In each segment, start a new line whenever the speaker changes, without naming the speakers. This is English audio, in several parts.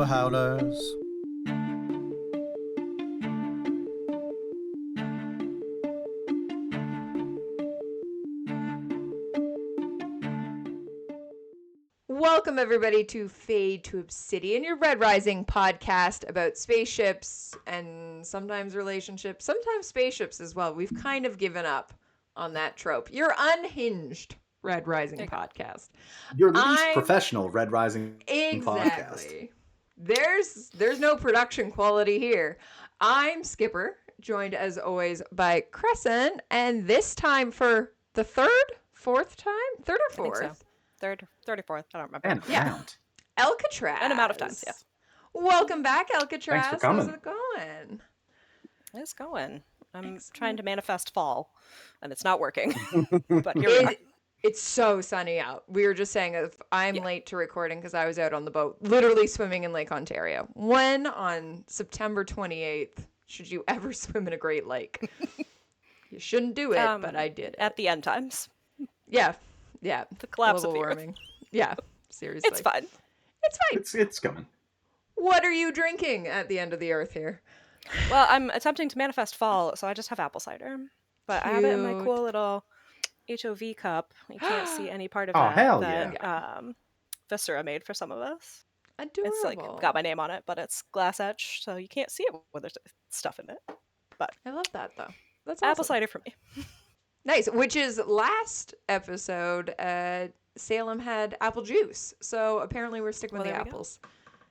howlers.
Welcome, everybody, to Fade to Obsidian, your Red Rising podcast about spaceships and sometimes relationships, sometimes spaceships as well. We've kind of given up on that trope. Your unhinged Red Rising podcast.
Your least professional Red Rising
Exactly.
podcast.
There's no production quality here. I'm Skipper, joined as always by Crescent, and this time for the fourth time? Third or fourth?
I think so. Third or fourth. I don't remember.
And amount.
Alcatraz.
An amount of times, yeah.
Welcome back, Alcatraz.
Thanks for coming.
How's it going?
It's going. I'm
Excellent.
trying to manifest fall, and it's not working. But here we are.
It's so sunny out. We were just saying if I'm late to recording because I was out on the boat, literally swimming in Lake Ontario. When on September 28th should you ever swim in a Great Lake? You shouldn't do it, but I did it.
At the end times.
Yeah.
The collapse of
Global
the
warming. Yeah, seriously.
It's fine.
It's fine.
It's coming.
What are you drinking at the end of the earth here?
Well, I'm attempting to manifest fall, so I just have apple cider. But I have it in my cool little HOV cup. You can't see any part of that Viscera made for some of us.
Adorable.
It's like got my name on it, but it's glass etched, so you can't see it when there's stuff in it. But
I love that though. That's
apple
awesome.
cider for me.
Nice. Which is last episode, Salem had apple juice. So apparently we're sticking with the apples.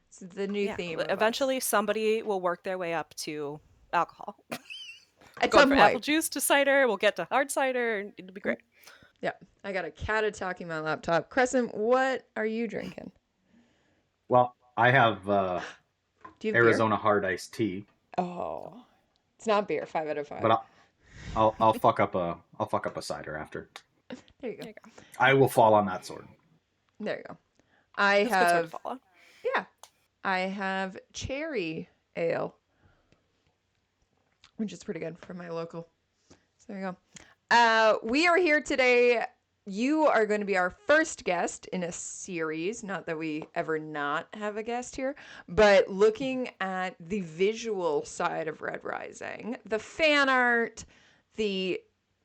It's the new theme.
Eventually, somebody will work their way up to alcohol.
At
Going
some
from
point.
apple juice to cider, we'll get to hard cider, and it'll be great.
Yeah. I got a cat attacking my laptop. Crescent, what are you drinking?
Well, I have
Do you have
Arizona hard iced tea.
Oh, it's not beer. 5 out of 5.
But I'll fuck up a cider after.
There you go.
I will fall on that sword.
There you go.
That's a good sword to fall on.
Yeah. I have cherry ale, which is pretty good from my local. So there you go. We are here today. You are going to be our first guest in a series. Not that we ever not have a guest here, but looking at the visual side of Red Rising, the fan art, the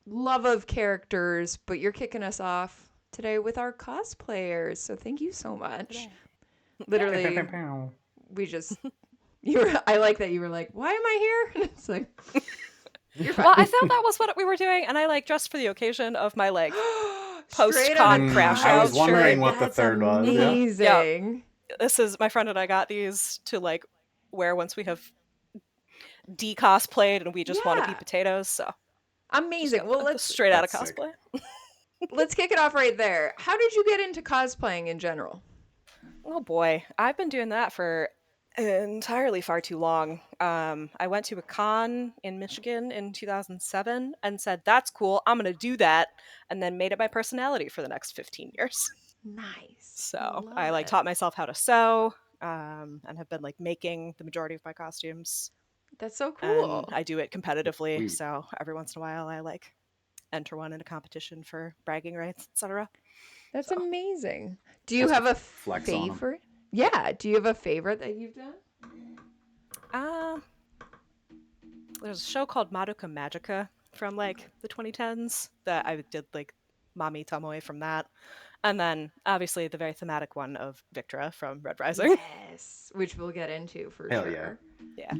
love of characters, but you're kicking us off today with our cosplayers. So thank you so much. Literally, we just, I like that you were like, why am I here? And it's like, you're fine.
Well, I felt that was what we were doing, and I dressed for the occasion of my post-con crash
I
out
was wondering
shirt.
what the third was.
Amazing.
Yeah. This is my friend and I got these to wear once we have de-cosplayed and we just want to be potatoes. So
amazing. Well, let's
straight out of cosplay.
Let's kick it off right there. How did you get into cosplaying in general?
Oh boy, I've been doing that for entirely far too long. I went to a con in Michigan in 2007 and said, that's cool, I'm gonna do that, and then made it my personality for the next 15 years.
Nice.
So I taught myself how to sew, and have been making the majority of my costumes.
That's so cool.
And I do it competitively, so every once in a while I enter one in a competition for bragging rights, etc.
That's amazing. Do you have a favorite? Yeah. Do you have a favorite that you've done?
There's a show called Madoka Magica from the 2010s that I did Mami Tomoe from that. And then obviously the very thematic one of Victra from Red Rising.
Yes, which we'll get into for
Hell
sure.
Yeah.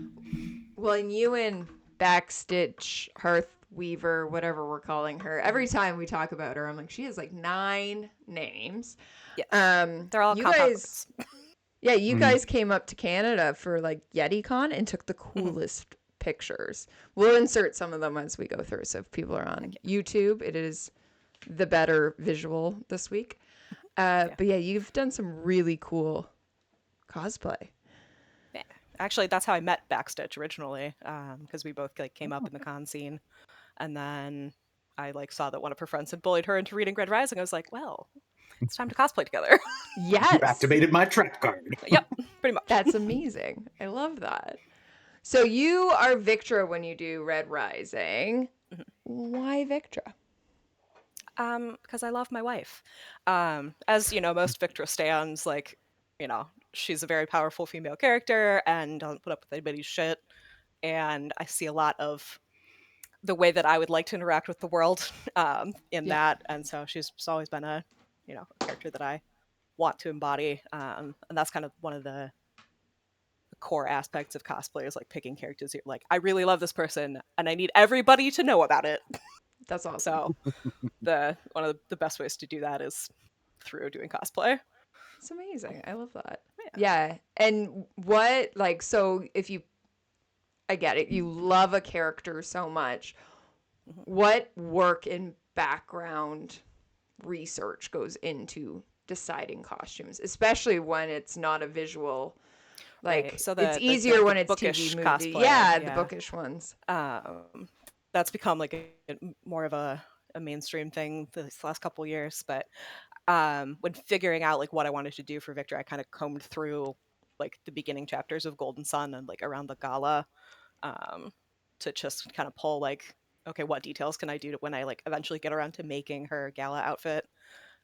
Well, and you and Backstitch, Hearth Weaver, whatever we're calling her, every time we talk about her, I'm like, she has 9 names.
Yeah. They're all
you
compound
guys. Yeah, you guys came up to Canada for YetiCon and took the coolest pictures. We'll insert some of them as we go through. So if people are on YouTube, it is the better visual this week. But yeah, you've done some really cool cosplay.
Yeah. Actually, that's how I met Backstitch originally, because we both came up in the con scene. And then I saw that one of her friends had bullied her into reading Red Rising. I was like, well, it's time to cosplay together.
Yes.
You activated my trap card.
Yep, pretty much.
That's amazing. I love that. So you are Victra when you do Red Rising. Mm-hmm. Why Victra?
Because I love my wife. As most Victra stans, she's a very powerful female character and doesn't put up with anybody's shit. And I see a lot of the way that I would like to interact with the world in
Yeah.
that. And so she's always been a, a character that I want to embody. And that's kind of one of the core aspects of cosplay is like picking characters. You're like, I really love this person and I need everybody to know about it.
That's awesome.
So one of the best ways to do that is through doing cosplay.
It's amazing. I love that.
Yeah.
Yeah. And what, like, so if you, I get it, you love a character so much, what work in background research goes into deciding costumes, especially when it's not a visual, like,
Right. So
it's easier when it's
bookish
TV movie.
cosplay,
Yeah, the bookish ones.
That's become like more of a mainstream thing this last couple years. But when figuring out like what I wanted to do for Victor, I kind of combed through like the beginning chapters of Golden Sun and like around the gala to just kind of pull like, okay, what details can I do when I like eventually get around to making her gala outfit,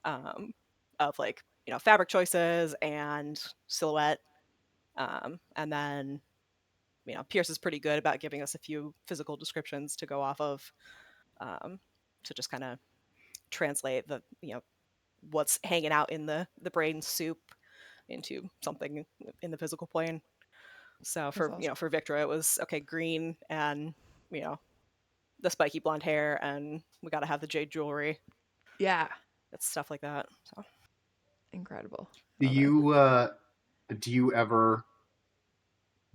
of like, fabric choices and silhouette. And then, Pierce is pretty good about giving us a few physical descriptions to go off of, to just kind of translate the, what's hanging out in the brain soup into something in the physical plane. So for
awesome.
For Victor, it was okay, green and the spiky blonde hair, and we got to have the jade jewelry.
Yeah,
It's stuff like that. So
incredible.
Do you ever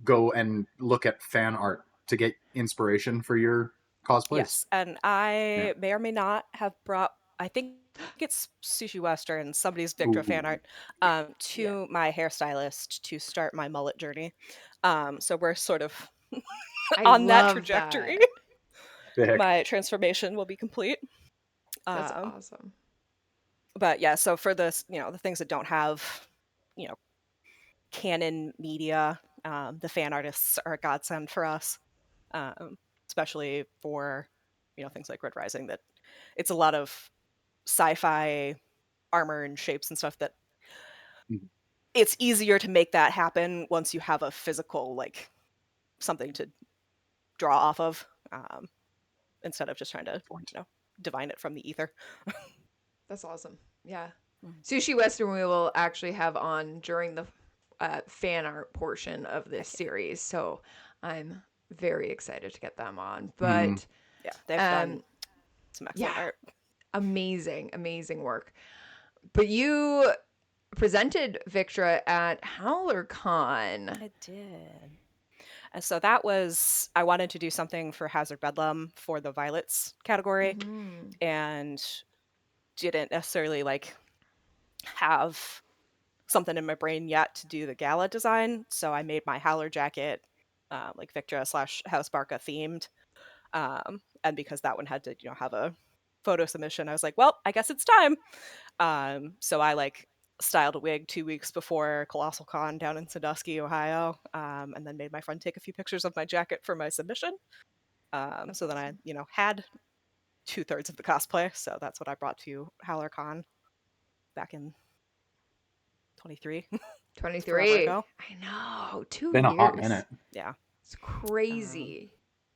go and look at fan art to get inspiration for your cosplays?
yes, and I may or may not have brought. I think it's Sushi Western, somebody's Victor fan art, to my hairstylist to start my mullet journey. So we're sort of on that trajectory. My transformation will be complete.
That's awesome.
But yeah, so for this, the things that don't have, canon media, the fan artists are a godsend for us, especially for, things like Red Rising, that it's a lot of sci-fi armor and shapes and stuff that it's easier to make that happen once you have a physical, like, something to draw off of, instead of just trying to, divine it from the ether.
That's awesome. Yeah. Sushi Western we will actually have on during the fan art portion of this series. So I'm very excited to get them on. But
yeah, they've done some excellent art.
Amazing work. But you presented Victra at HowlerCon.
I did. And so that was, I wanted to do something for Hazard Bedlam for the Violets category, and didn't necessarily like have something in my brain yet to do the gala design. So I made my Howler jacket like Victra / House Barca themed. And because that one had to, have a photo submission, I was like, well, I guess it's time. So I like styled a wig 2 weeks before Colossal Con down in Sandusky, Ohio, and then made my friend take a few pictures of my jacket for my submission. So then I, had 2/3 of the cosplay. So that's what I brought to HowlerCon back in 23.
23. I know. 2 years.
Been a hot minute.
Yeah.
It's crazy.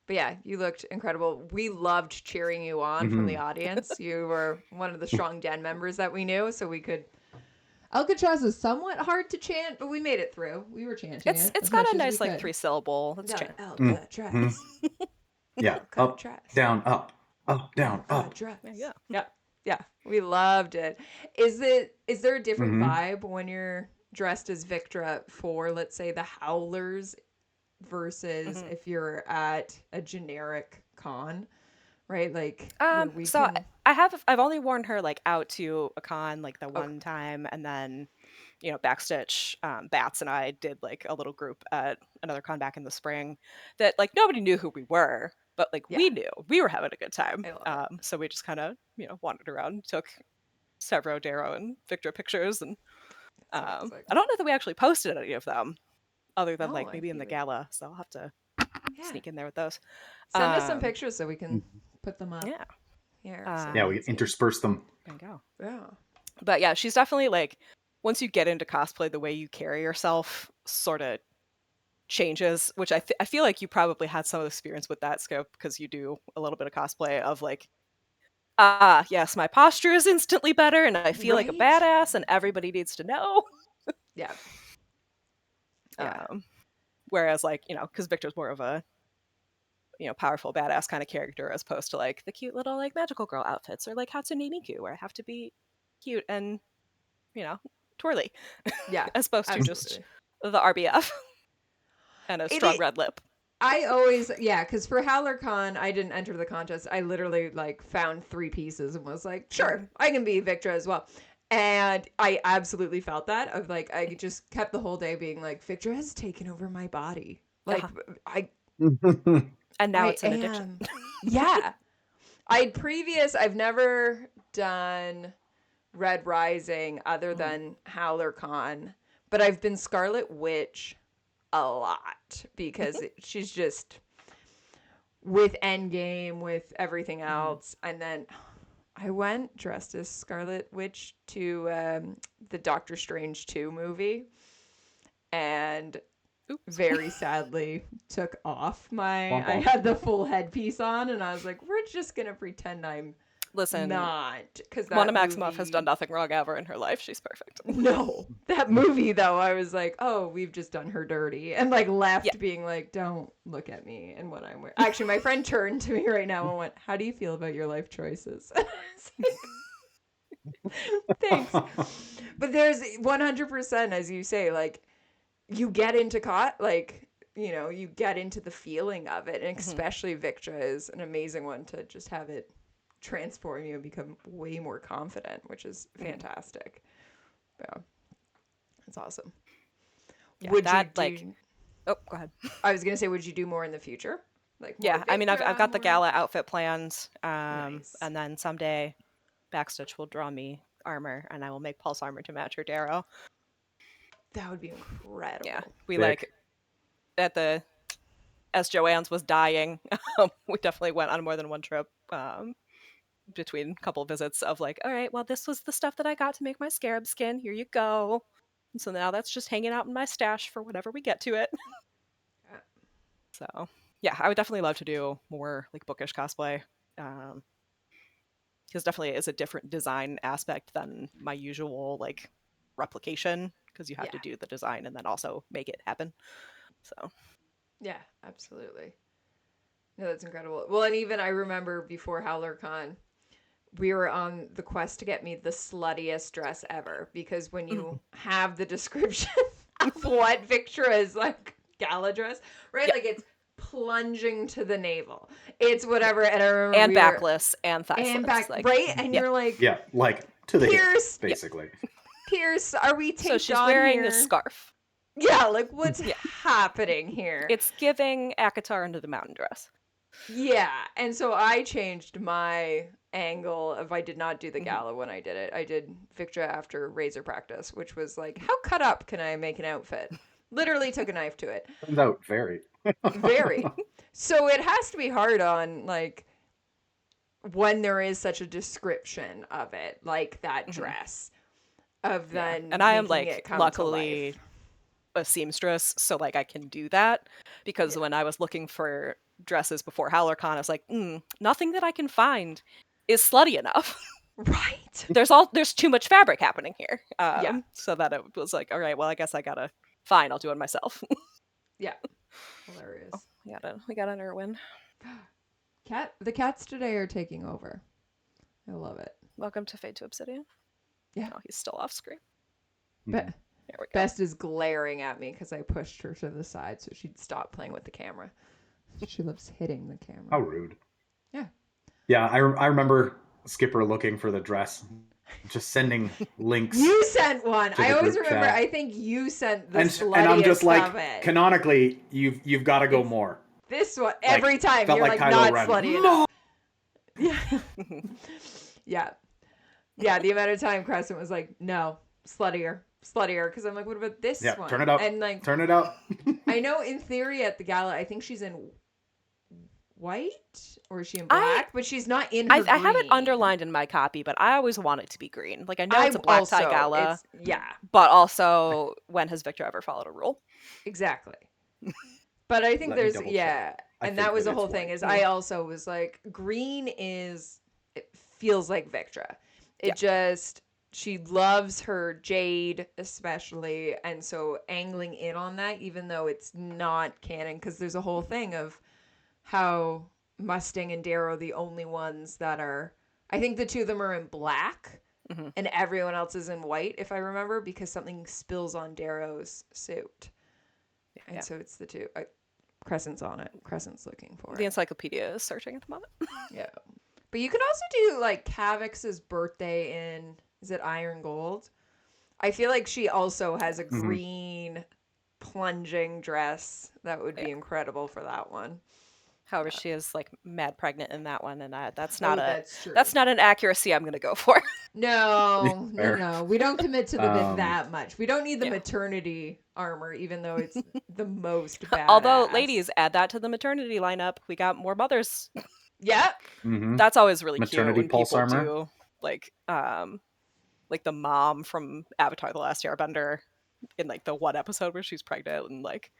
But yeah, you looked incredible. We loved cheering you on from the audience. You were one of the strong den members that we knew, so we could. Alcatraz is somewhat hard to chant, but we made it through. We were chanting it.
It's got a nice like 3-syllable. Let's chant.
Alcatraz.
Yeah.
Alcatraz.
Up, down, up. Up, down, up.
Yeah. We loved it. Is there a different vibe when you're dressed as Victra for, let's say, the Howlers versus if you're at a generic con, right? Like,
so I've only worn her like out to a con like the one time, and then Backstitch, Bats and I did like a little group at another con back in the spring that like nobody knew who we were, but like we knew we were having a good time. So we just kind of wandered around, took several Darrow and Victor pictures, and I don't know that we actually posted any of them other than like maybe in the gala, so I'll have to sneak in there with those.
Send us some pictures so we can put them up.
Yeah, we intersperse them.
There you go.
Yeah.
But yeah, she's definitely like once you get into cosplay, the way you carry yourself sort of changes, which I feel like you probably had some experience with that, Scope, because you do a little bit of cosplay of like, yes, my posture is instantly better and I feel like a
Right?
badass and everybody needs to know.
Yeah. Yeah.
Whereas like, because Victor's more of a, powerful badass kind of character as opposed to like the cute little like magical girl outfits or like Hatsune Miku where I have to be cute and, twirly
Yeah.
as opposed to just
Absolutely.
the RBF and a strong
It
red lip.
I always, yeah, because for HowlerCon, I didn't enter the contest. I literally like found 3 pieces and was like, sure, I can be Victra as well. And I absolutely felt that of like, I just kept the whole day being like, Victra has taken over my body. Like,
Uh-huh.
I,
And now
I
it's an addiction.
am. Yeah. I've never done Red Rising other than HowlerCon, but I've been Scarlet Witch a lot because she's just with Endgame, with everything else. And then I went dressed as Scarlet Witch to the Doctor Strange 2 movie and
Oops.
very sadly took off I
Womp womp.
had the full headpiece on and I was like, we're just going to pretend I'm
Listen,
not. Because
Mona
that
Maximoff
movie...
has done nothing wrong ever in her life. She's perfect.
No, that movie though, I was like, oh, we've just done her dirty, and like left
Yeah.
being like, don't look at me and what I'm wearing. Actually, my friend turned to me right now and went, "How do you feel about your life choices?" Thanks, but there's 100%, as you say, like you get into like you get into the feeling of it, and especially Victra is an amazing one to just have it transform you and become way more confident, which is fantastic. Yeah. That's awesome.
Yeah,
Would
that,
you do...
like... Oh, go ahead.
I was gonna say, would you do more in the future? Like more
Yeah, I mean, I've
Victra,
got the
more...
gala outfit plans,
Nice.
and then someday Backstitch will draw me armor, and I will make pulse armor to match her Darrow.
That would be incredible.
Yeah, we
Sick.
like as Joanne's was dying, we definitely went on more than one trip between a couple of visits of like, all right, well, this was the stuff that I got to make my scarab skin. Here you go. And so now that's just hanging out in my stash for whenever we get to it.
Yeah.
So yeah, I would definitely love to do more like bookish cosplay. Because definitely is a different design aspect than my usual like replication, because you have to do the design and then also make it happen. So
Yeah, absolutely. No, that's incredible. Well, and even I remember before HowlerCon, we were on the quest to get me the sluttiest dress ever, because when you have the description of what Victra's like gala dress, right?
Yeah.
Like it's plunging to the navel. It's whatever. And I remember
and backless and thigh
and
slits,
back,
like,
right? And
yeah.
you're like,
Yeah, like to the hip,
Pierce,
basically.
Pierce, are we taped
So she's
on
wearing
here?
a scarf.
Yeah, like what's
Yeah.
happening here?
It's giving Akatar under the mountain dress.
Yeah, and so I changed my angle of I did not do the gala when I did it. I did Victra after Razor practice, which was like, how cut up can I make an outfit? Literally took a knife to it.
Turns out very.
Very. So it has to be hard on like when there is such a description of it, like that dress, of then
and I am
making
like
it come
luckily
to life.
a seamstress, so like I can do that, because when I was looking for dresses before HowlerCon, I was like, nothing that I can find is slutty enough.
Right.
There's too much fabric happening here.
Yeah.
So that it was like, all right, well, I guess I gotta, fine, I'll do it myself.
Yeah. Hilarious.
We got an Irwin.
The cats today are taking over. I love it.
Welcome to Fade to Obsidian.
Yeah.
Oh, he's still off screen.
But
There we go.
Best is glaring at me because I pushed her to the side so she'd stop playing with the camera. She loves hitting the camera.
How rude.
Yeah.
Yeah, I remember Skipper looking for the dress, just sending links.
You sent one.
To
I
the
always
group
remember.
chat.
I think you sent the
and
sluttiest
I'm just like,
of it.
canonically, you've got to go more.
This one every time
felt
you're
like
like
Kylo
not
Ren.
slutty enough. Yeah. Yeah. Yeah. The amount of time Crescent was like, no, sluttier. Because I'm like, what about this
Yeah,
one?
turn it up.
And like,
Turn it up.
I know in theory at the gala, I think she's in white or is she in
I
black? But she's not in
I,
her
I have it
green.
underlined in my copy, but I always want it to be green. Like, I know
I
it's a black tie
also,
gala,
yeah,
but also, when has Victor ever followed a rule?
exactly. But I think
Let me
there's,
double check.
yeah,
I
and that
think
was
that
the
it's
whole thing.
white.
Is I also was like, green is, it feels like Victra.
Yeah.
It just, she loves her jade especially, and so angling in on that, even though it's not canon, because there's a whole thing of how Mustang and Darrow are the only ones that are. I think the two of them are in black,
hmm
and everyone else is in white, if I remember, because something spills on Darrow's suit, and
Yeah.
so it's the two. Crescent's on it. Crescent's looking for
The
it.
encyclopedia is searching at the moment.
Yeah, but you could also do like Cavix's birthday in, is it Iron Gold? I feel like she also has a
Mhm.
green plunging dress that would
Yeah.
be incredible for that one.
However, she is like mad pregnant in that one, and that's
Oh,
not
that's true.
an accuracy I'm gonna go for.
No, no,
Fair.
no. We don't commit to the bit that much. We don't need the
Yeah.
maternity armor, even though it's the most
Although,
badass.
ladies, add that to the maternity lineup. We got more mothers.
Yep.
Mm-hmm.
That's always really cute
Maternity
when
pulse
people
armor.
do like the mom from Avatar: The Last Airbender in like the one episode where she's pregnant and like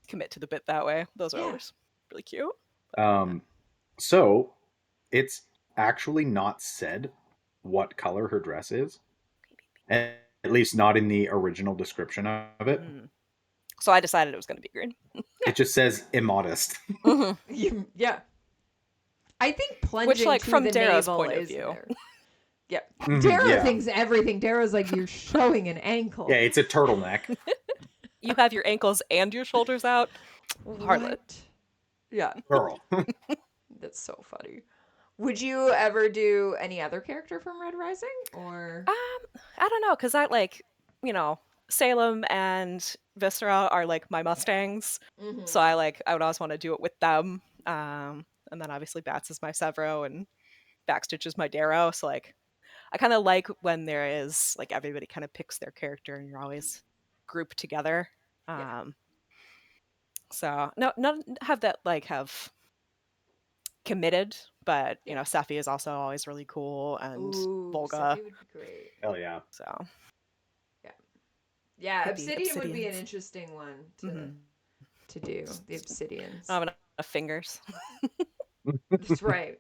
commit to the bit that way. Those are
Yeah.
always really cute.
So it's actually not said what color her dress is, at least not in the original description of it.
Mm. So I decided it was going to be green.
It just says immodest.
Yeah. I think
Which,
plunging
like,
to
from
the
Darrow's
navel
point of
is
view.
there. Yeah.
Mhm,
Darrow
yeah.
thinks everything. Darrow's like, you're showing an ankle.
Yeah, it's a turtleneck.
You have your ankles and your shoulders out. Harlot.
What? Yeah.
Girl.
That's so funny. Would you ever do any other character from Red Rising? Or.
I don't know, because I like, you know, Salem and Viscera are like my Mustangs.
Mm-hmm.
So I would always want to do it with them. And then obviously Bats is my Severo and Backstitch is my Darrow. So like I kind of like when there is like everybody kind of picks their character and you're always grouped together.
Yeah.
So no, none have that like have committed, but you
Yeah.
know, Sephi is also always really cool and
Ooh,
Volga.
Sephi would be great.
Hell yeah.
So
Yeah. Yeah,
could be
Obsidian would be an
Obsidians.
interesting one
Mm-hmm.
to do. The
I
Obsidians.
don't have enough fingers.
That's right.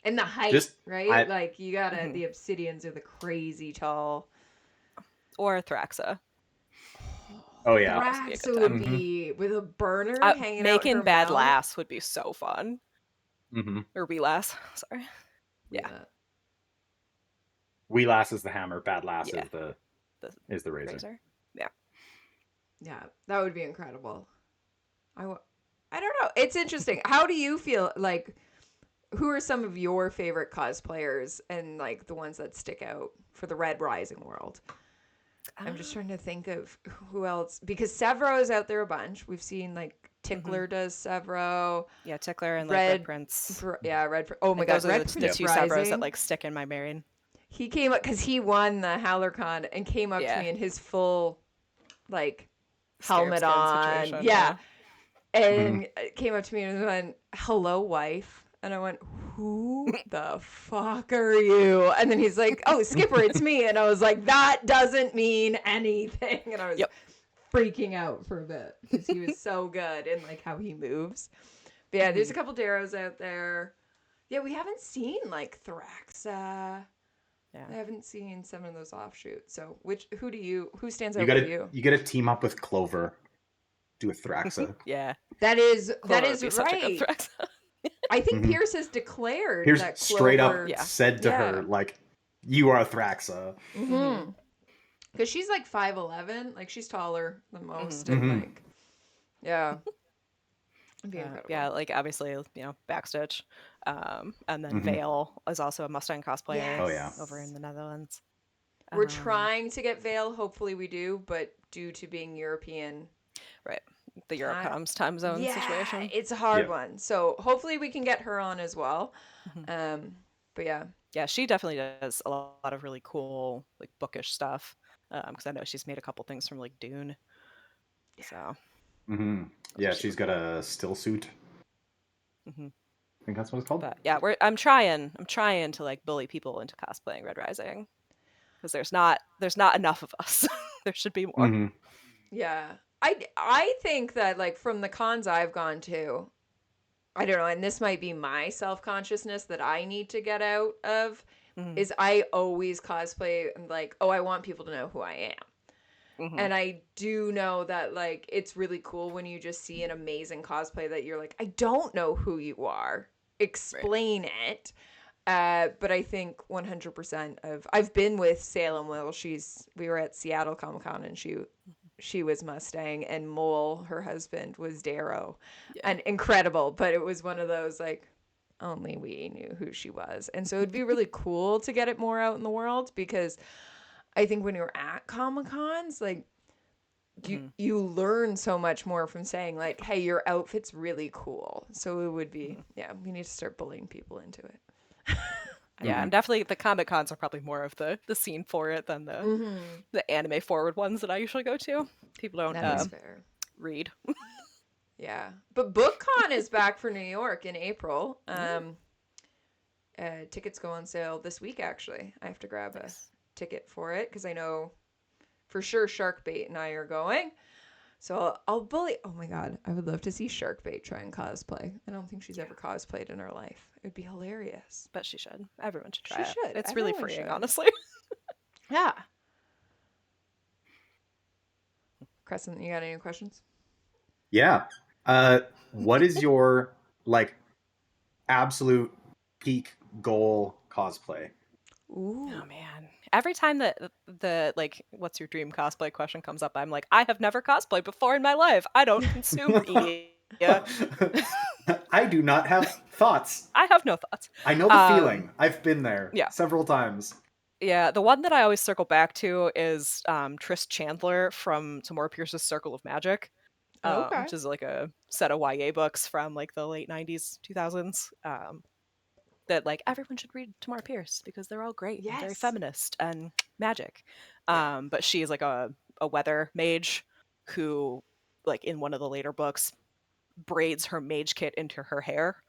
And the height,
Just
right?
I
Like you gotta
Mhm.
the Obsidians are the crazy tall.
Or Thraxa.
Oh yeah.
That would also be a good
Thraxa would
time.
Mm-hmm.
be with a burner hanging out
Making
her
Bad
mouth.
Lass would be so fun.
Mm-hmm.
Or Wee Lass. Sorry.
Yeah.
Wee Lass is the hammer, Bad Lass
Yeah.
is the razor.
Razor. Yeah.
Yeah, that would be incredible. I don't know. It's interesting. How do you feel like who are some of your favorite cosplayers and like the ones that stick out for the Red Rising world? I'm just trying to think of who else because Severo is out there a bunch. We've seen like Tickler does Severo,
Yeah, Tickler and like Red
Red,
Prince.
Oh my
Like
God,
those are
Red
the
Prince
two Sevros
Rising.
that like stick in my Marion.
He came up because he won the HowlerCon and came up to
Yeah.
me in his full like
Scarab
helmet
skin
on,
situation,
yeah,
Mm-hmm.
and came up to me and went, "Hello, wife," and I went, "Who the fuck are you?" And then he's like, "Oh, Skipper, it's me," and I was like, "That doesn't mean anything," and I was
Yep.
freaking out for a bit because he was so good in like how he moves. But yeah, there's a couple Darrows out there. Yeah, we haven't seen like Thraxa.
Yeah.
I haven't seen some of those offshoots. So, who stands
You
out for
gotta
you?
you gotta team up with Clover. Do a Thraxa.
Yeah.
That
Clover
is
would be such a good
right.
Thraxa.
I think
Mhm.
Pierce has declared
Here's
that
straight
Clover.
up
Yeah.
said to her, like, you are a Thraxa.
Mm-hmm. Because she's like 5'11", like she's taller than most, and
Mhm.
like, yeah, it'd be incredible.
Yeah, like obviously, you know, Backstitch. And then
Mhm.
Vale is also a Mustang cosplayer
Yes.
Oh yeah.
over in the Netherlands.
We're trying to get Vale. Hopefully, we do, but due to being European,
Right. The Eurocoms time zone
yeah,
situation.
it's a hard
Yeah.
one. So hopefully, we can get her on as well. But yeah,
Yeah, she definitely does a lot of really cool, like bookish stuff. Because I know she's made a couple things from like Dune. So
Mm-hmm.
those
Yeah,
are
she's
super
got
cool.
a still suit.
Hmm.
I think that's what it's called.
But yeah, I'm trying to like bully people into cosplaying Red Rising because there's not enough of us. There should be more.
Hmm.
Yeah. I think that like from the cons I've gone to, I don't know, and this might be my self-consciousness that I need to get out of
Hmm.
is I always cosplay like, oh, I want people to know who I am.
Hmm.
And I do know that like it's really cool when you just see an amazing cosplay that you're like, I don't know who you are.
Right.
Explain it. But I think 100% of I've been with Salem while we were at Seattle Comic Con and she was Mustang and Mole, her husband, was Darrow.
Yeah.
And incredible, but it was one of those like only we knew who she was. And so it'd be really cool to get it more out in the world because I think when you're at Comic Cons, like
Hmm.
you learn so much more from saying like, hey, your outfit's really cool. So it would be,
Hmm.
yeah, we need to start bullying people into it.
Yeah,
Hmm.
and definitely the Comic Cons are probably more of the scene for it than
Mm-hmm.
the anime forward ones that I usually go to. People don't
That is fair.
read.
Yeah. But BookCon is back for New York in April.
Mm,
Tickets go on sale this week, actually. I have to grab a
nice.
ticket for it because I know for sure Sharkbait and I are going. So I'll bully. Oh my God. I would love to see Sharkbait try and cosplay. I don't think she's
Yeah,
ever cosplayed in her life. It would be hilarious.
but she should. Everyone should
She
try it.
should.
It's really
Everyone
freeing,
should.
honestly.
Yeah. Crescent, you got any questions?
Yeah. What is your like absolute peak goal cosplay?
Oh
Ooh.
man. Every time that the like what's your dream cosplay question comes up, I'm like, I have never cosplayed before in my life. I don't consume media.
I do not have thoughts.
I have no thoughts.
I know the
Um
feeling. I've been there
yeah.
several times.
Yeah, the one that I always circle back to is Triss Chandler from Tamora Pierce's Circle of Magic,
Okay.
which is like a set of YA books from like the late 90s, 2000s. That like everyone should read Tamara Pierce because they're all great and very
Yes.
feminist and magic.
Yeah.
But she is like a weather mage who, like in one of the later books, braids her mage kit into her hair.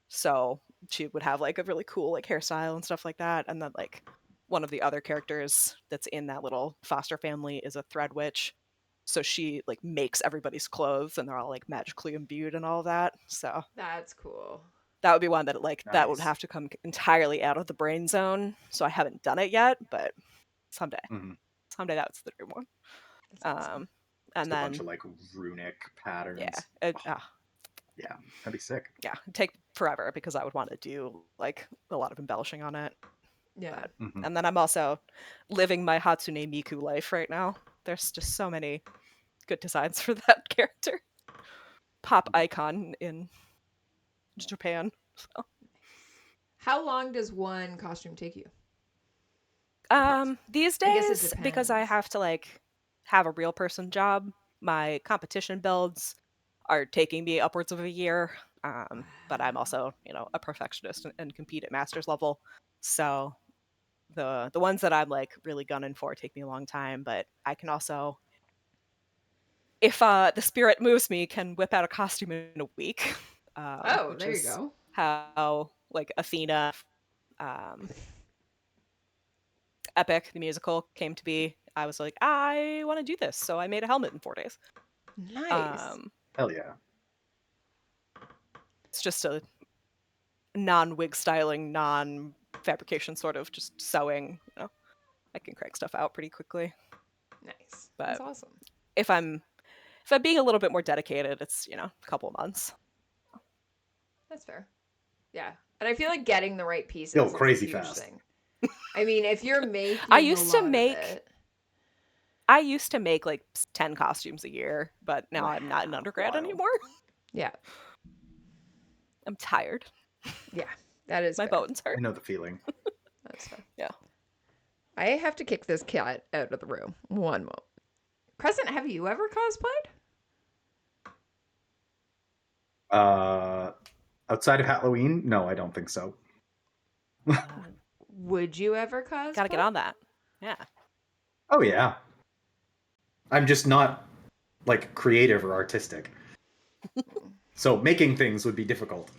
So she would have like a really cool like hairstyle and stuff like that. And then like one of the other characters that's in that little foster family is a thread witch. So she like makes everybody's clothes and they're all like magically imbued and all of that. So
That's cool.
that would be one that like that would
Nice.
have to come entirely out of the brain zone. So I haven't done it yet, but someday,
Hmm.
someday that's the dream one.
That's awesome.
Um, and
Just a bunch
then
of like runic
yeah,
patterns. Oh, yeah, that'd be sick.
yeah, it'd take forever because I would want to do like a lot of embellishing on it.
Yeah.
But
Hmm.
and then I'm also living my Hatsune Miku life right now. There's just so many good designs for that character. Pop icon in Japan. So.
How long does one costume take you?
These
I guess it
days, because I
depends.
have to like have a real person job, my competition builds are taking me upwards of a year. But I'm
Wow.
also, a perfectionist and compete at master's level. So the ones that I'm like really gunning for take me a long time. But I can also, if the spirit moves me, can whip out a costume in a week,
Oh,
which
there you
is
go.
how like Athena, um, Epic, the musical, came to be. I was like, I want to do this, so I made a helmet in 4 days.
Nice.
Um,
Hell yeah.
it's just a non-wig styling, non-fabrication sort of just sewing. I can crank stuff out pretty quickly.
Nice. That's
But
awesome.
if I'm if I'm being a little bit more dedicated, it's a couple of months.
That's fair. Yeah. And I feel like getting the right
Go
pieces is a
crazy
huge
fast.
thing. I mean, if you're
I
making a
used to
lot of
make
it,
I used to make like 10 costumes a year, but now I'm not an
wow.
undergrad
Wild.
anymore.
Yeah.
I'm tired.
Yeah. That is
My
fair.
bones
I
hurt.
know the feeling.
That's fair.
Yeah.
I have to kick this cat out of the room. One moment. Crescent, have you ever cosplayed?
Uh, Outside of Halloween, no, I don't think so.
Would you ever
Gotta get
cosplay?
on that. Yeah.
Oh yeah. I'm just not like creative or artistic. So making things would be difficult.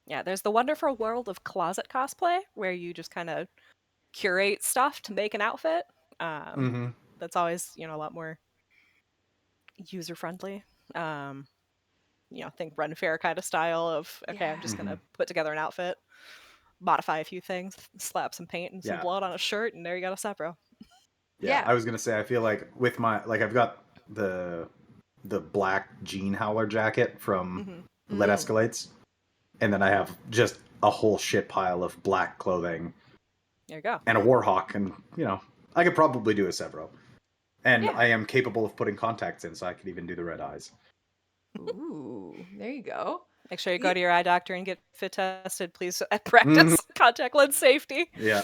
Yeah, there's the wonderful world of closet cosplay where you just kind of curate stuff to make an outfit. Um,
Mm-hmm.
that's always, a lot more user friendly. Um, think Ren Fair kind of style of, okay, I'm
Yeah.
just
Mm-hmm.
gonna put together an outfit, modify a few things, slap some paint and some
Yeah.
blood on a shirt, and there you got a set, bro.
Yeah.
Yeah.
I was gonna say I feel like with my I've got the black jean howler jacket from
Mm-hmm.
Lead
Mm.
Escalates, and then I have just a whole shit pile of black clothing
There you go.
and a Warhawk, and I could probably do a Severo. And
Yeah.
I am capable of putting contacts in, so I could even do the red eyes.
Ooh, there you go.
Make sure you go
You,
to your eye doctor and get fit tested, please.
Mhm.
Practice contact lens safety.
Yeah,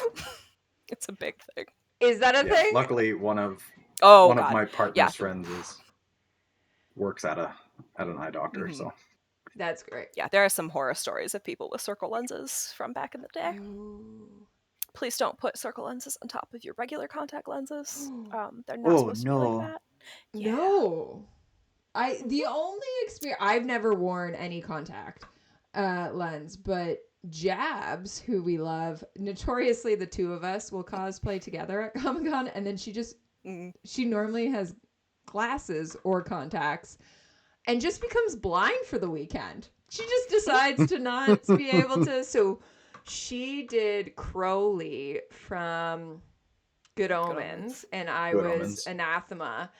It's a big thing.
is that a
yeah.
thing?
Luckily,
Oh
one of
God,
my
yeah.
partner's friends works at an eye doctor,
Mm-hmm.
so
That's great.
Yeah, there are some horror stories of people with circle lenses from back in the day.
Ooh.
Please don't put circle lenses on top of your regular contact lenses. They're not
oh
supposed to be like
no.
that. Yeah.
No. The
Mhm.
only experience I've never worn any contact lens, but Jabs, who we love, notoriously the two of us will cosplay together at Comic Con, and then
Mm.
she normally has glasses or contacts, and just becomes blind for the weekend. She just decides to not be able to. So she did Crowley from Good
Good
Omens,
omens.
and I
Good
was
omens.
Anathema,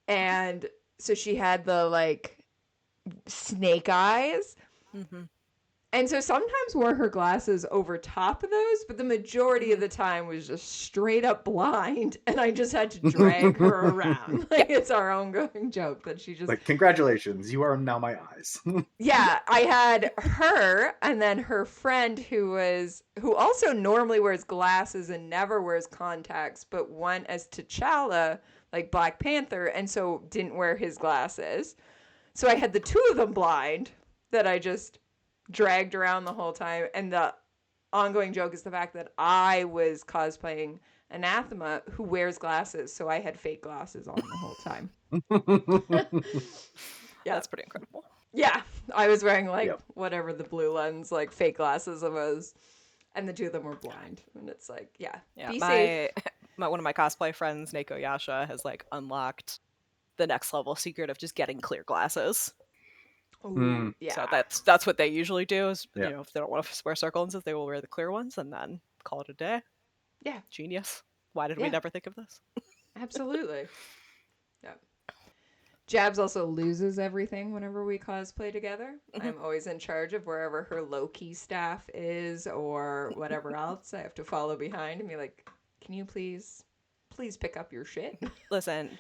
and so she had the like snake eyes.
Mm-hmm.
And so sometimes wore her glasses over top of those, but the majority of
Mm-hmm.
the time was just straight up blind. And I just had to drag her around.
Yeah.
Like it's our ongoing joke that she just,
Like, congratulations, you are now my eyes.
yeah, I had her and then her friend who also normally wears glasses and never wears contacts, but went as T'Challa, like Black Panther, and so didn't wear his glasses. So I had the two of them blind that I just dragged around the whole time. And the ongoing joke is the fact that I was cosplaying Anathema, who wears glasses. So I had fake glasses on the whole time. Yeah.
That's pretty incredible.
Yeah. I was wearing like
Yep.
whatever the blue lens, like fake glasses of was. And the two of them were blind. And it's like, yeah,
Yeah,
be safe.
my one of my cosplay friends, Neko Yasha, has like unlocked the next level secret of just getting clear glasses.
Ooh,
Mm,
So
yeah.
that's what they usually do. Is
yeah.
if they don't want to wear circle lenses, they will wear the clear ones and then call it a day.
Yeah.
Genius. Why did we
Yeah.
never think of this?
Absolutely. Yeah. Jabs also loses everything whenever we cosplay together.
Mhm.
I'm always in charge of wherever her low-key staff is or whatever else. I have to follow behind and be like, can you please pick up your shit?
Listen,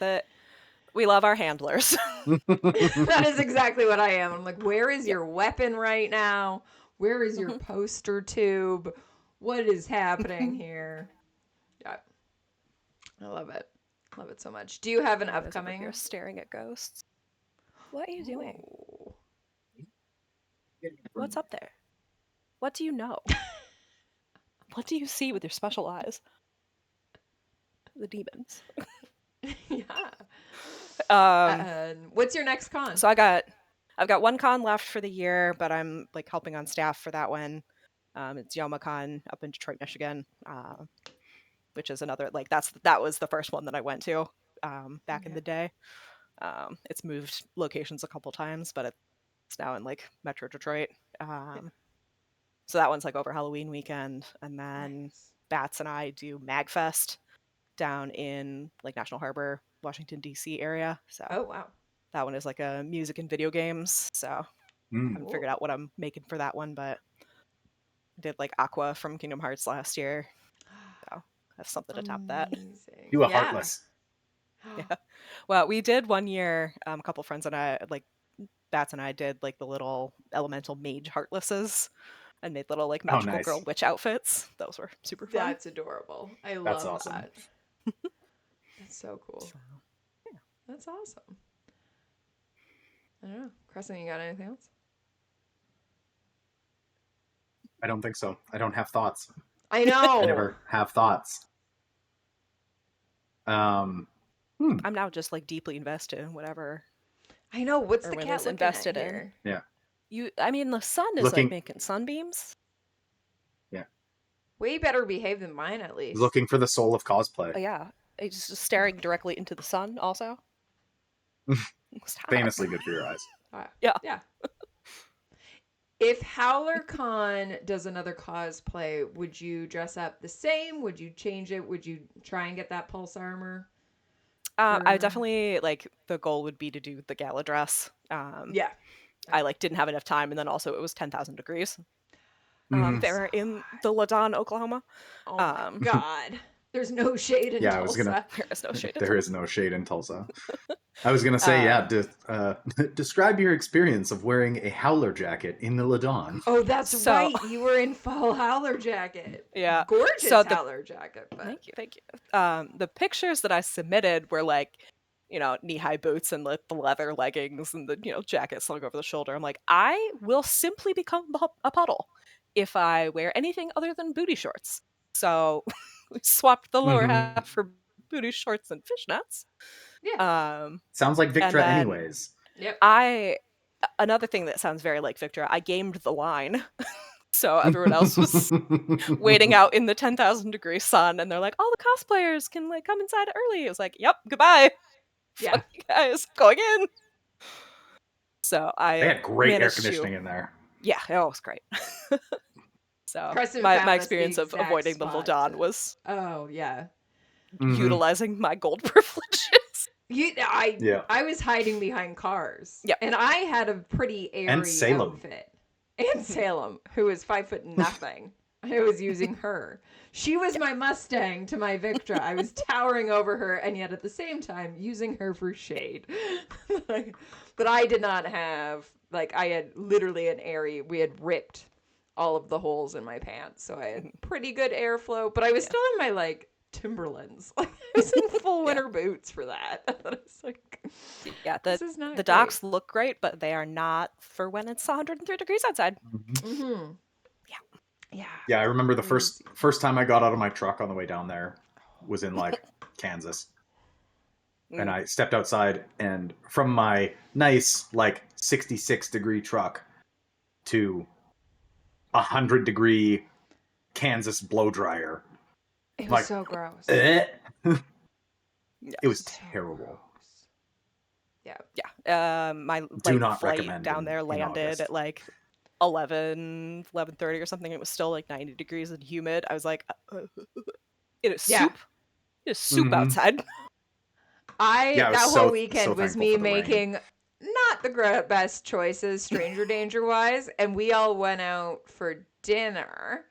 we love our handlers.
That is exactly what I am. I'm like, where is
Yep.
your weapon right now? Where is your
Mhm.
poster tube? What is happening here? Yeah, I love it. Love it so much. Do you have an
Anna's over here
upcoming?
staring at ghosts. What are you doing?
Oh.
What's up there? What do you know? What do you see with your special eyes? The demons.
Yeah.
Um,
What's your next con?
so I've got one con left for the year, but I'm like helping on staff for that one. It's YomaCon up in Detroit, Michigan, which is another like that was the first one that I went to back in
Okay.
the day. It's moved locations a couple times, but it's now in like Metro Detroit.
Yeah.
Um, so that one's like over Halloween weekend, and then
Nice.
Bats and I do MagFest down in like National Harbor, Washington D.C. area. So
Oh wow.
that one is like a music and video games. So I
Mm.
haven't figured
Cool.
out what I'm making for that one, but I did like Aqua from Kingdom Hearts last year. So I have something to top that.
Amazing.
Do a
Yeah.
heartless.
Yeah. Well, we did one year, a couple friends and I, like Bats and I did like the little elemental mage heartlesses and made little like
Oh,
magical
nice.
girl witch outfits. Those were super fun.
That's adorable. I
That's
love
awesome.
that. That's so cool.
So, yeah.
That's awesome. I don't know. Crescent, you got anything else?
I don't think so. I don't have thoughts.
I
I
know.
never have thoughts. Um, hmm.
I'm now just like deeply invested in whatever
I know. What's the
Erwin
cat
is
looking at
invested in.
here?
Yeah.
I mean, the sun is like
Looking,
making sunbeams.
yeah,
Way better behaved than mine, at least.
looking for the soul of cosplay.
Oh yeah, it's just staring directly into the sun. Also, stop.
Famously good for your eyes.
Yeah.
Yeah. If HowlerCon does another cosplay, would you dress up the same? Would you change it? Would you try and get that pulse armor?
I
For
definitely like the goal would be to do the gala dress.
yeah.
I like didn't have enough time, and then also it was 10,000 degrees.
Mhm.
There in the Ladon, Oklahoma.
Oh my
Um,
god. There's no shade in
Yeah, I was gonna.
Tulsa.
there is no shade.
There is no shade in Tulsa. I was gonna say, yeah.
Um,
Describe your experience of wearing a howler jacket in the Ladon.
Oh, that's
So-
right. You were in fall howler jacket.
Yeah.
Gorgeous
So the-
howler jacket. But
Thank you, thank you. The pictures that I submitted were like, knee-high boots and the leather leggings and the jacket slung over the shoulder. I'm like, I will simply become a puddle if I wear anything other than booty shorts. So we swapped the lower
Mhm.
half for booty shorts and fishnets.
yeah.
Sounds like
And
Victra,
then
anyways.
Yep.
another thing that sounds very like Victor, I gamed the line. So everyone else was waiting out in the 10,000-degree sun, and they're like, all the cosplayers can like come inside early. It was like, yep, goodbye.
Yeah.
Fuck you guys, going in. So
They
I
had great air
managed
conditioning
to,
in there.
yeah, it was great. So
Preston
my
found us the
experience of
exact
avoiding the
spot
Ladon
to-
was
Oh, yeah.
Mhm.
utilizing my gold privileges.
Yeah.
I was hiding behind cars.
Yep.
And I had a pretty airy
Salem.
outfit. And Salem, who is 5'0". I was using her. She was my Mustang to my Victra. I was towering over her, and yet at the same time using her for shade. But I did not have, like, I had literally an airy. We had ripped all of the holes in my pants, so I had pretty good airflow. But I was still in my like Timberlands. Like I was in full winter boots for that. I was like,
Yeah,
this is not
the
great.
docks look great, but they are not for when it's 103 degrees outside.
Mm-hmm.
Yeah.
Yeah.
Yeah, I remember the
Crazy.
first time I got out of my truck on the way down there was in like Kansas. And I stepped outside, and from my nice like 66-degree truck to 100-degree Kansas blow dryer.
It was
Like,
so gross.
It
Yeah.
was terrible.
Yeah.
Yeah. My
Do
like
not
flight
recommend
down
in-
there
in
landed
August.
at like 11:30 or something. It was still like 90 degrees and humid. I was like, it is
Yeah.
soup. It is soup
Mhm.
outside.
Yeah, I was
That
so-
whole weekend
so
was
thankful
me
for the rain.
making not the best choices, stranger danger wise, and we all went out for dinner.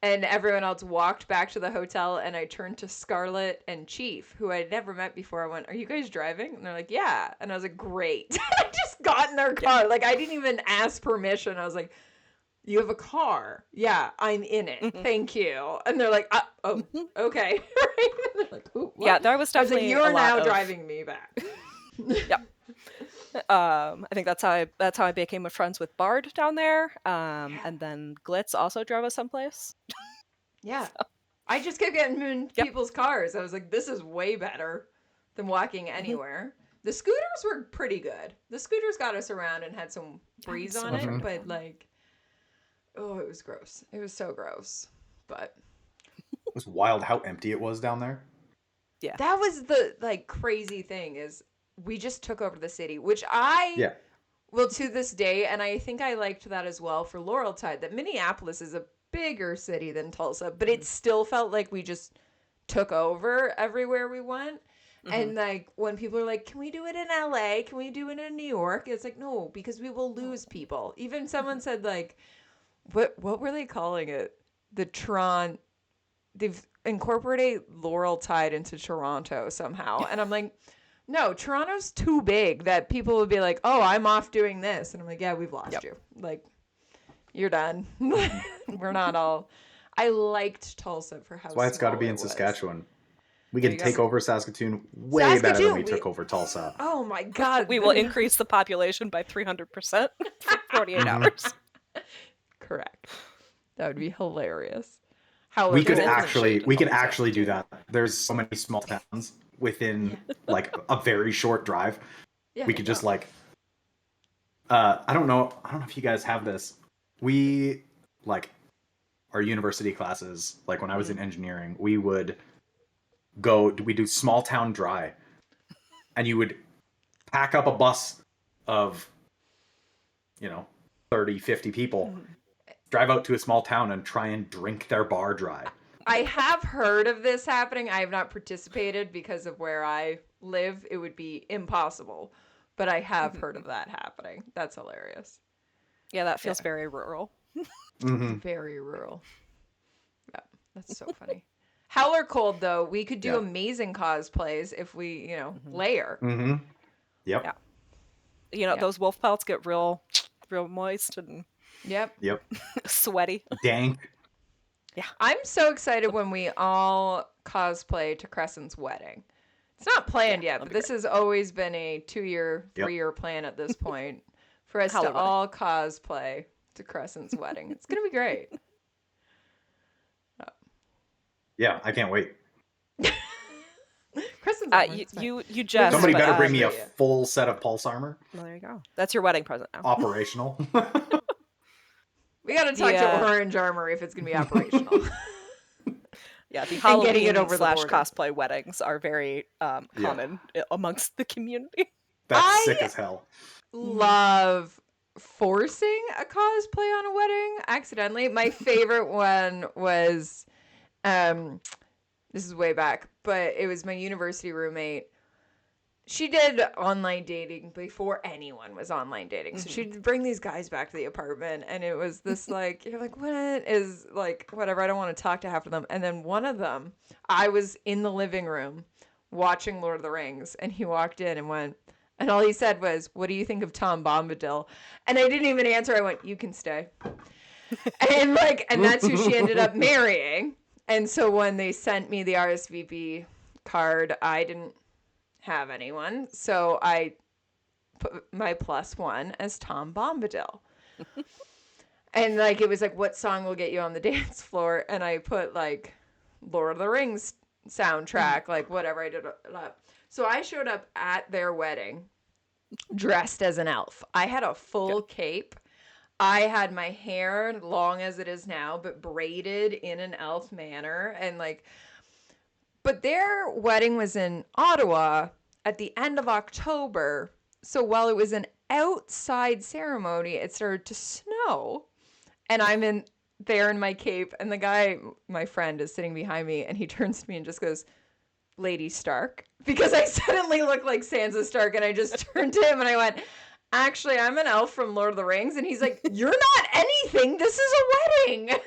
And everyone else walked back to the hotel, and I turned to Scarlett and Chief, who I'd never met before. I went, "Are you guys driving?" And they're like, "Yeah." And I was like, "Great." I just got in their car. Like, I didn't even ask permission. I was like, "You have a car?" "Yeah, I'm in it.
Mhm.
Thank you." And they're like, "Oh, okay." Right? And they're like, "Ooh, what?"
Yeah, there was
I was like,
definitely
"You're
a lot
now
of,
driving me back."
I think that's how I became friends with Bard down there. And then Glitz also drove us someplace.
Yeah. I just kept getting in
Yep.
people's cars. I was like, this is way better than walking anywhere. The scooters were pretty good. The scooters got us around and had some breeze
so
on
much
it,
fun.
but like, oh, it was gross. It was so gross. But
It was wild how empty it was down there.
that was the like crazy thing is we just took over the city, which I
Yeah.
will to this day, and I think I liked that as well for Laureltide, that Minneapolis is a bigger city than Tulsa, but it still felt like we just took over everywhere we went. And like when people are like, "Can we do it in LA? Can we do it in New York?" It's like, no, because we will lose people. Even someone said like, what were they calling it? The Tron. They've incorporated Laureltide into Toronto somehow, and I'm like, no, Toronto's too big that people would be like, "Oh, I'm off doing this," and I'm like, "Yeah, we've lost you. Like, you're done. We're not all." I liked Tulsa for how
That's why it's got to
small
be
it
in
was.
Saskatchun. We
There
can
you
take
go.
over Saskatoon way better than we
Saskatoon,
took over Tulsa.
Oh my god.
We will increase the population by 300% for 48
Mhm.
hours.
Correct. That would be hilarious. How
We could
There's infinite
actually
shade in
we could
Tulsa.
actually do that. There's so many small towns within like a very short drive.
Yeah,
We could just like I don't know if you guys have this. We like our university classes, like when I was in engineering, we do small town dry, and you would pack up a bus of 30, 50 people, drive out to a small town and try and drink their bar dry.
I have heard of this happening. I have not participated because of where I live. It would be impossible. But I have heard of that happening. That's hilarious.
Yeah, that feels very rural.
Very rural. Yeah, that's so funny. Hell or cold, though, we could do amazing cosplays if we, layer.
Mm-hmm. Yep.
Yeah. Those wolf pelts get real moist and
Yep.
sweaty.
Dank.
Yeah.
I'm so excited when we all cosplay to Crescent's wedding. It's not planned yet, but this has always been a 2-year, 3-year plan at this point for us to all cosplay to Crescent's wedding. It's going to be great.
Yeah, I can't wait.
Crescent's
you just
somebody better bring me a full set of pulse armor.
Well, there you go. That's your wedding present now.
Operational.
We got to talk to Orange Armor if it's going to be operational.
Yeah, the Halloween
it over
/ cosplay weddings are very common amongst the community.
That's sick as hell.
Love forcing a cosplay on a wedding accidentally. My favorite one was, this is way back, but it was my university roommate. She did online dating before anyone was online dating. So she'd bring these guys back to the apartment, and it was this you're like, what is whatever. I don't want to talk to half of them. And then one of them, I was in the living room watching Lord of the Rings, and he walked in and went, and all he said was, "What do you think of Tom Bombadil?" And I didn't even answer. I went, "You can stay." And that's who she ended up marrying. And so when they sent me the RSVP card, I didn't have anyone, so I put my +1 as Tom Bombadil. And it was what song will get you on the dance floor, and I put Lord of the Rings soundtrack, whatever. I did so I showed up at their wedding dressed as an elf. I had a full cape. I had my hair long as it is now, but braided in an elf manner, and but their wedding was in Ottawa at the end of October. So while it was an outside ceremony, it started to snow. And I'm there in my cape. And the guy, my friend, is sitting behind me. And he turns to me and just goes, "Lady Stark." Because I suddenly looked like Sansa Stark. And I just turned to him and I went, "Actually, I'm an elf from Lord of the Rings." And he's like, "You're not anything. This is a wedding."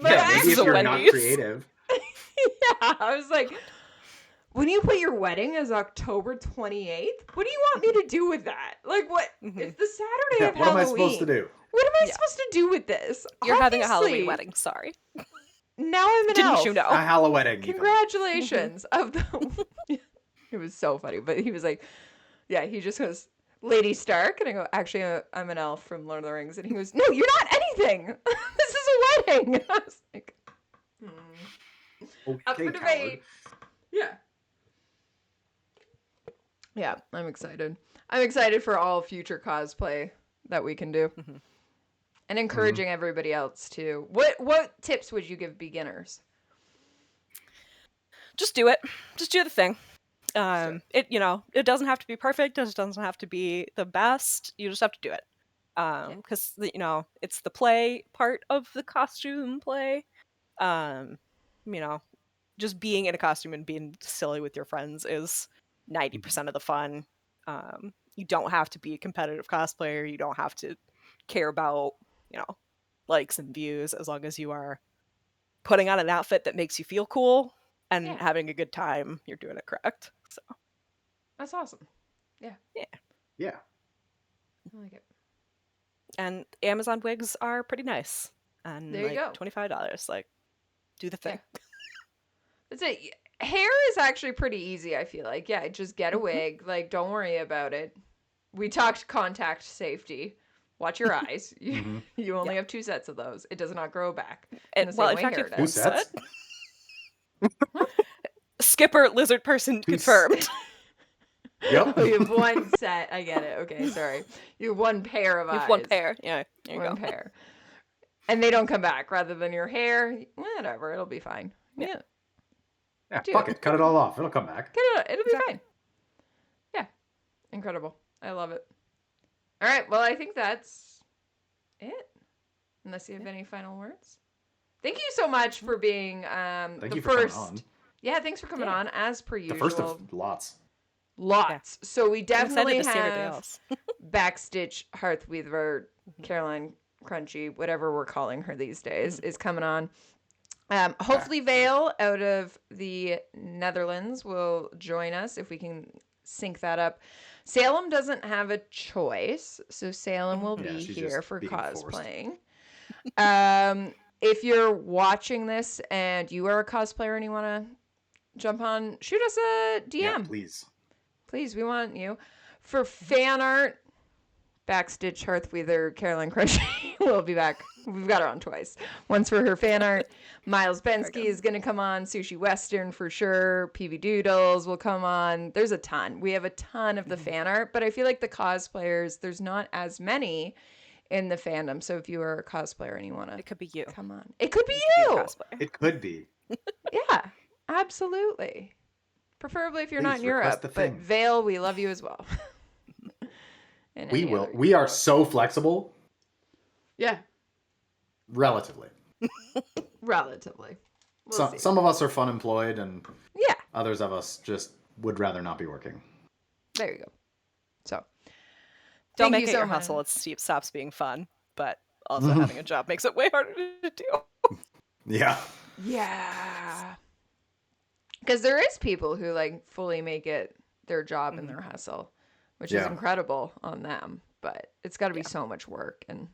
Maybe if you're not creative.
Yeah, I was like, when you put your wedding as October 28th, what do you want me to do with that? What? It's the Saturday of Halloween.
What am I supposed to do?
What am I supposed to do with this?
You're having a Halloween wedding, sorry.
Now I'm an elf.
Didn't you know?
A Halloween wedding.
Congratulations. It was so funny, but he was he just goes, "Lady Stark," and I go, "Actually, I'm an elf from Lord of the Rings," and he goes, "No, you're not anything. This is a wedding." I was like, up for debate. Yeah, I'm excited. I'm excited for all future cosplay that we can do, and encouraging everybody else too. What tips would you give beginners?
Just do it. Just do the thing. It doesn't have to be perfect. It doesn't have to be the best. You just have to do it. Because it's the play part of the costume play. Just being in a costume and being silly with your friends is 90% of the fun. You don't have to be a competitive cosplayer. You don't have to care about, likes and views, as long as you are putting on an outfit that makes you feel cool and having a good time. You're doing it correct. So
that's awesome. Yeah. I like it.
And Amazon wigs are pretty nice. And
there you go.
$25. Do the thing.
Yeah. That's it. Hair is actually pretty easy, I feel like. Yeah, just get a wig. Don't worry about it. We talked contact safety. Watch your eyes. You only have 2 sets of those. It does not grow back.
And
in fact, hair does.
2 sets?
Skipper lizard person confirmed.
Yep.
Oh, you have one set. I get it. Okay, sorry. You have one pair of
You
eyes.
have one pair. Yeah, there you
One
go.
pair. And they don't come back rather than your hair. Whatever, it'll be fine. Yeah.
Yeah,
Dude.
fuck it. Cut it all off. It'll come back.
It'll be fine. Yeah. Incredible. I love it. All right. Well, I think that's it. Unless you have any final words. Thank you so much for being
Thank
the
you for coming
first.
on.
Yeah, thanks for coming on as per usual.
The first of lots.
Lots.
Yeah.
So we
I'm
definitely
excited to see everybody
have
else.
Backstitch Hearthweaver, Caroline Crunchy, whatever we're calling her these days, is coming on. Hopefully Vale out of the Netherlands will join us if we can sync that up. Salem doesn't have a choice, so Salem will be
she's
here
just
for
being
cosplaying. If you're watching this and you are a cosplayer and you want to jump on, shoot us a DM.
Yeah, please.
Please, we want you. For fan art, Backstitch Hearthweaver, Caroline Crunchy will be back. We've got her on twice. Once for her fan art. Miles Bensky is going to come on. Sushi Western for sure. PV Doodles will come on. There's a ton. We have a ton of the fan art, but I feel like the cosplayers, there's not as many in the fandom. So if you are a cosplayer and you want to
It could be you.
come on. It could be
Be a
you.
cosplayer.
It could be.
Yeah, absolutely. Preferably if you're not in
Please, request
Europe.
the
But
thing.
Vale, we love you as well. And
We
any
will.
other-
We are so flexible,
Yeah,
relatively.
relatively. We'll see.
Some of us are fun employed, and
Yeah,
others of us just would rather not be working.
there you go. So,
Don't
thank
make
you
it
so
your
much.
hustle. It stops being fun, but also having a job makes it way harder to do.
Yeah.
Yeah. Because there is people who like fully make it their job and their hustle, which is
Yeah.
incredible on them. But it's got to be so much work. And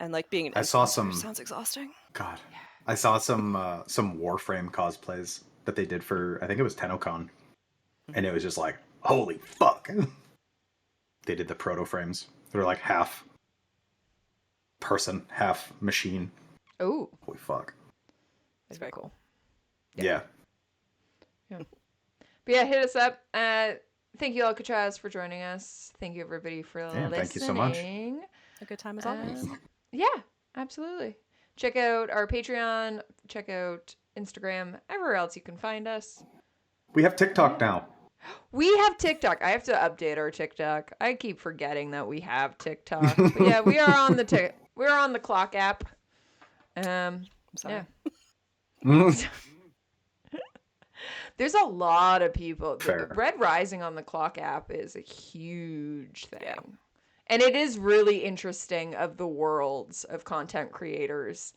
And like being an
I saw
influencer
some-
sounds exhausting.
God. I saw some Warframe cosplays that they did for, I think it was TennoCon. And it was just like, holy fuck. They did the proto frames. They were like half person, half machine.
oh,
Holy fuck.
that's very cool.
Yeah.
But yeah, hit us up. Thank you, Alcatraz, for joining us. Thank you, everybody, for listening.
thank you so much.
A good time as always.
Yeah, absolutely. Check out our Patreon. Check out Instagram. Everywhere else you can find us.
We have TikTok now.
We have TikTok. I have to update our TikTok. I keep forgetting that we have TikTok. But yeah, we are on the we're on the Clock app.
I'm sorry.
Yeah. There's a lot of people.
Fair.
Red Rising on the Clock app is a huge thing.
Yeah.
And it is really interesting of the worlds of content creators,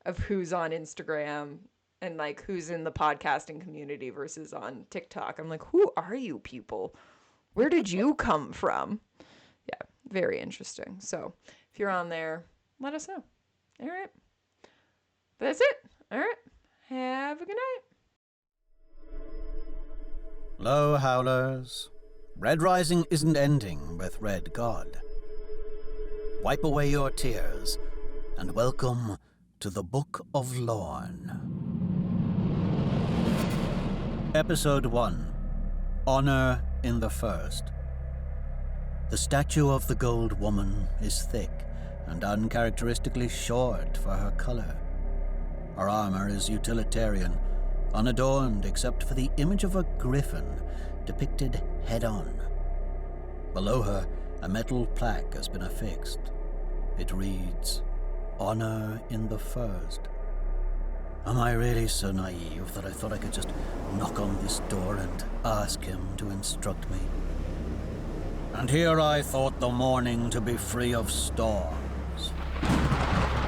of who's on Instagram and like who's in the podcasting community versus on TikTok. I'm like, who are you people? Where did you come from? Yeah, very interesting. So if you're on there, let us know. All right. That's it. All right. Have a good night.
Lo, Howlers. Red Rising isn't ending with Red God. Wipe away your tears, and welcome to the Book of Lorne. Episode 1. Honor in the First. The statue of the Gold Woman is thick and uncharacteristically short for her color. Her armor is utilitarian, unadorned except for the image of a griffin depicted head-on. Below her, a metal plaque has been affixed. It reads, Honor in the First. Am I really so naive that I thought I could just knock on this door and ask him to instruct me? And here I thought the morning to be free of storms.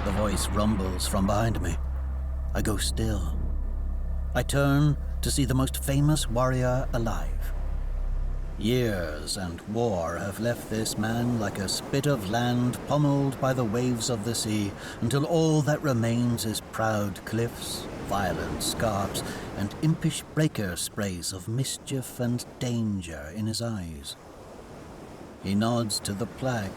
The voice rumbles from behind me. I go still. I turn to see the most famous warrior alive. Years and war have left this man like a spit of land pummeled by the waves of the sea, until all that remains is proud cliffs, violent scarps, and impish breaker sprays of mischief and danger in his eyes. He nods to the plaque.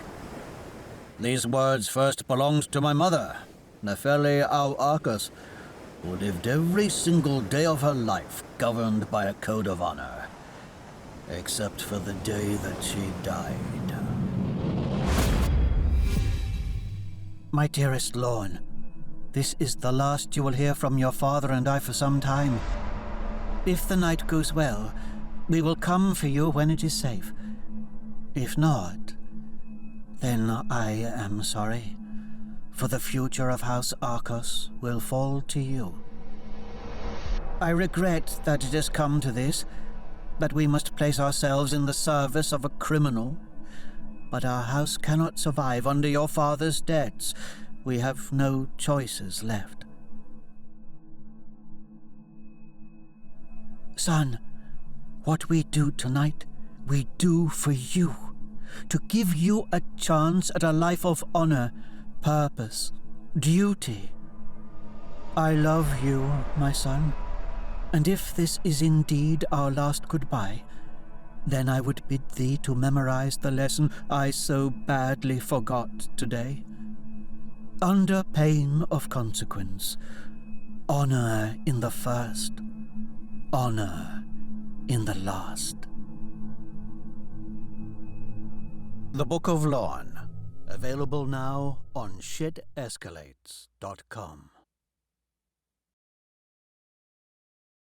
These words first belonged to my mother, Nefeli Au Arcus, who lived every single day of her life governed by a code of honor. except for the day that she died. My dearest Lorne, this is the last you will hear from your father and I for some time. If the night goes well, we will come for you when it is safe. If not, then I am sorry, for the future of House Arcos will fall to you. I regret that it has come to this, that we must place ourselves in the service of a criminal. But our house cannot survive under your father's debts. We have no choices left. Son, what we do tonight, we do for you. To give you a chance at a life of honor, purpose, duty. I love you, my son. And if this is indeed our last goodbye, then I would bid thee to memorize the lesson I so badly forgot today. Under pain of consequence, honor in the first, honor in the last. The Book of Lorne, available now on shitescalates.com.